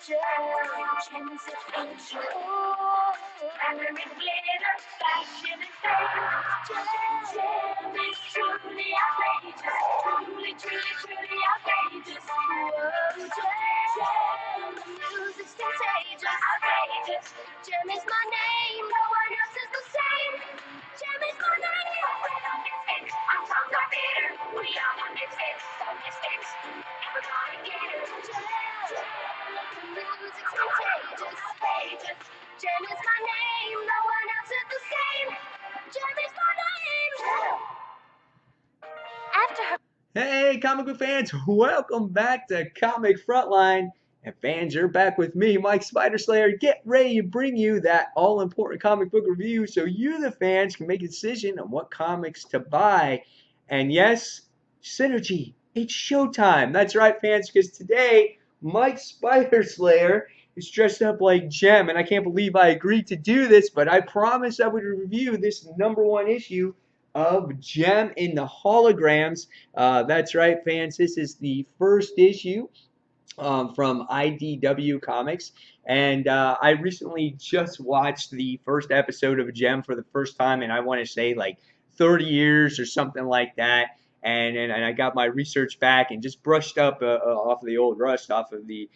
Gems adventure. Glamour and glitter, fashion and fame. Gem is truly outrageous. Truly outrageous. Whoa, Gem, the music's contagious. Outrageous. Gem is my name, no one else is the same. Gem is my name. We're the misfits, our songs are bitter. We are the misfits, everybody get it. Gem, the music's contagious. Outrageous. Gem is my name, no one else is the same. Gem is my name. After her. Hey, comic book fans, welcome back to Comic Frontline. And fans, you're back with me, Mike Spider Slayer. Get ready to bring you that all-important comic book review so you, the fans, can make a decision on what comics to buy. And yes, Synergy, it's showtime. That's right, fans, because today, Mike Spider Slayer is dressed up like Jem. And I can't believe I agreed to do this, but I promised I would review this #1 issue of Jem and The Holograms. That's right, fans. This is the first issue from IDW Comics, and I recently just watched the first episode of Gem for the first time, and I want to say like 30 years or something like that. And I got my research back and just brushed up off of the old rust off of the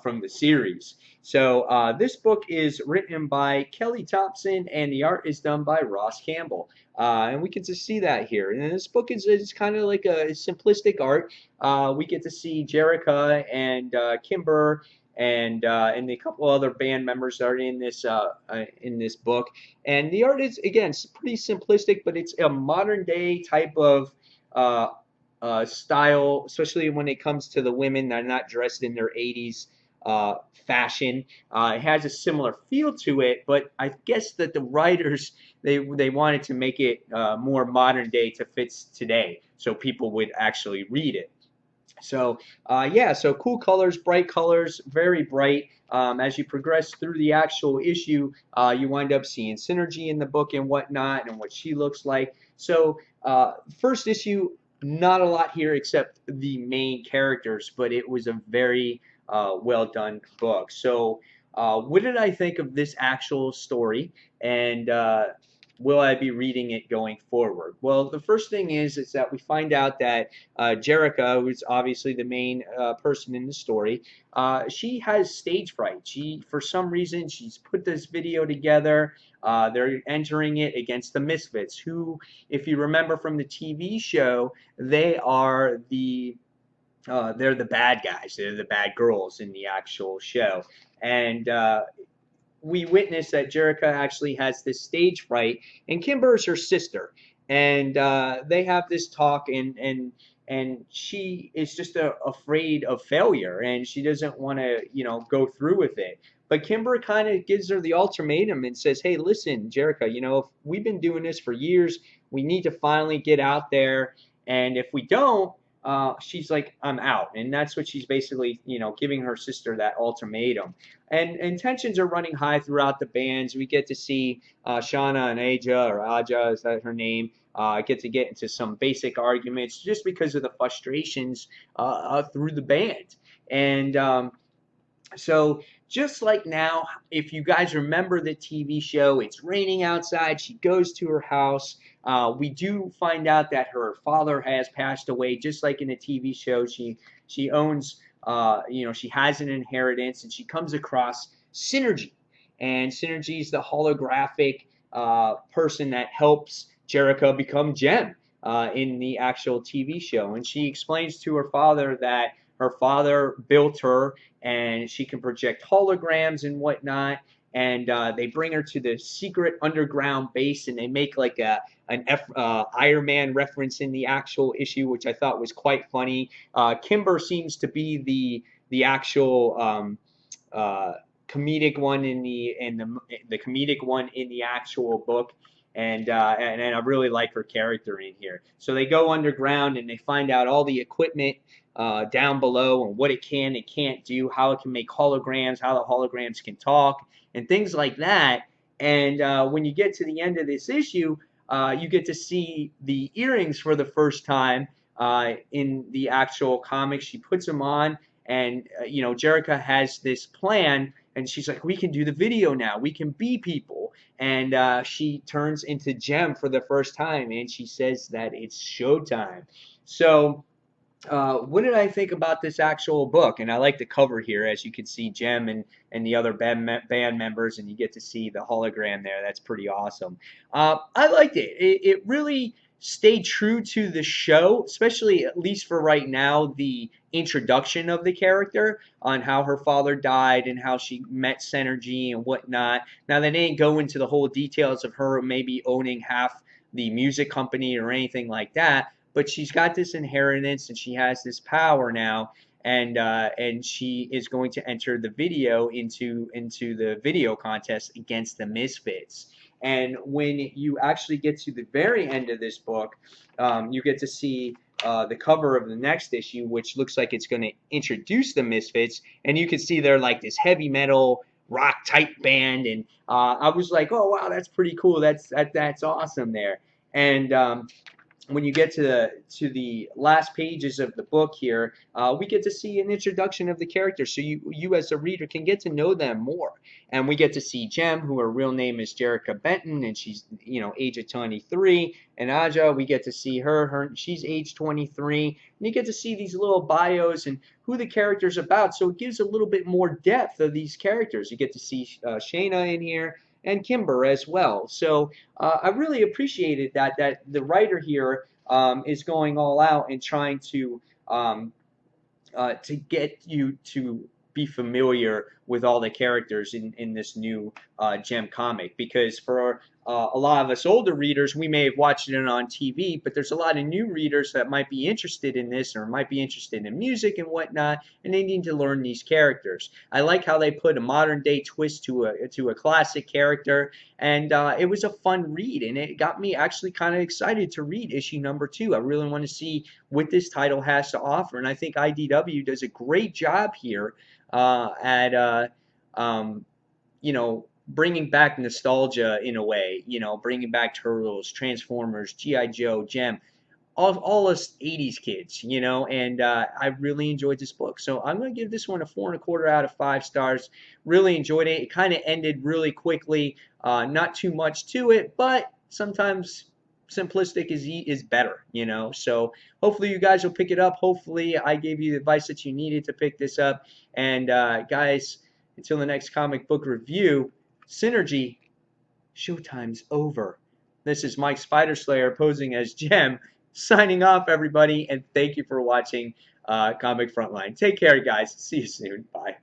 from the series. So this book is written by Kelly Thompson, and the art is done by Ross Campbell. And we can just see that here. And this book is kind of like a simplistic art. We get to see Jerica and Kimber and a couple other band members that are in this book. And the art is again pretty simplistic, but it's a modern day type of uh, style, especially when it comes to the women that are not dressed in their 80s fashion. It has a similar feel to it, but I guess that the writers they wanted to make it more modern day to fit today, so people would actually read it. So yeah, so cool colors, very bright. As you progress through the actual issue, you wind up seeing Synergy in the book and whatnot, and what she looks like. So first issue, not a lot here except the main characters, but it was a very well done book. So what did I think of this actual story? And will I be reading it going forward? Well, the first thing is that we find out that Jerica, who's obviously the main person in the story, she has stage fright. For some reason, she's put this video together. They're entering it against the Misfits, who, if you remember from the TV show, they're the bad guys. They're the bad girls in the actual show, and we witness that Jerica actually has this stage fright, and Kimber is her sister, and they have this talk, and she is just afraid of failure, and she doesn't want to, go through with it. But Kimber kind of gives her the ultimatum and says, "Hey, listen, Jerica, if we've been doing this for years, we need to finally get out there, and if we don't." She's like, I'm out. And that's what she's basically, giving her sister that ultimatum. And tensions are running high throughout the bands. We get to see Shauna and Aja, is that her name? Get into some basic arguments just because of the frustrations through the band. And so just like now, if you guys remember the TV show, it's raining outside. She goes to her house. We do find out that her father has passed away, just like in the TV show. She owns, she has an inheritance, and she comes across Synergy, and Synergy is the holographic person that helps Jericho become Jem in the actual TV show, and she explains to her father that her father built her, and she can project holograms and whatnot. And they bring her to the secret underground base, and they make like an Iron Man reference in the actual issue, which I thought was quite funny. Kimber seems to be the actual comedic one the comedic one in the actual book. And I really like her character in here. So they go underground and they find out all the equipment down below and what it can and can't do, how it can make holograms, how the holograms can talk, and things like that. And when you get to the end of this issue, you get to see the earrings for the first time in the actual comic. She puts them on, And you know, Jerica has this plan, and she's like, we can do the video now. We can be people. And she turns into Jem for the first time, and she says that it's showtime. So what did I think about this actual book? And I like the cover here, as you can see Jem and the other band members, and you get to see the hologram there. That's pretty awesome. I liked it. It really stayed true to the show, especially at least for right now, the introduction of the character on how her father died and how she met Synergy and whatnot. Now, they didn't go into the whole details of her maybe owning half the music company or anything like that, but she's got this inheritance and she has this power now, and she is going to enter the video into the video contest against the Misfits. And when you actually get to the very end of this book, you get to see the cover of the next issue, which looks like it's going to introduce the Misfits, and you can see they're like this heavy metal rock type band, and I was like, oh wow, that's pretty cool. That's awesome there. And when you get to the last pages of the book here, we get to see an introduction of the characters, so you as a reader can get to know them more. And we get to see Jem, who her real name is Jerica Benton, and she's age of 23. And Aja, we get to see she's age 23, and you get to see these little bios and who the character's about. So it gives a little bit more depth of these characters. You get to see Shayna in here and Kimber as well. So I really appreciated that the writer here is going all out and trying to get you to be familiar with all the characters in this new Gem comic. Because for a lot of us older readers, we may have watched it on TV, but there's a lot of new readers that might be interested in this or might be interested in music and whatnot, and they need to learn these characters. I like how they put a modern day twist to a classic character, and it was a fun read, and it got me actually kind of excited to read issue number 2. I really want to see what this title has to offer, and I think IDW does a great job here at bringing back nostalgia in a way, bringing back Turtles, Transformers, G.I. Joe, Gem, all us 80s kids, and I really enjoyed this book. So I'm going to give this one a 4.25 out of 5 stars. Really enjoyed it. It kind of ended really quickly, not too much to it, but sometimes simplistic is better, So hopefully you guys will pick it up. Hopefully I gave you the advice that you needed to pick this up. And guys, until the next comic book review, Synergy, showtime's over. This is Mike Spider Slayer posing as Jem, signing off, everybody, and thank you for watching Comic Frontline. Take care, guys. See you soon. Bye.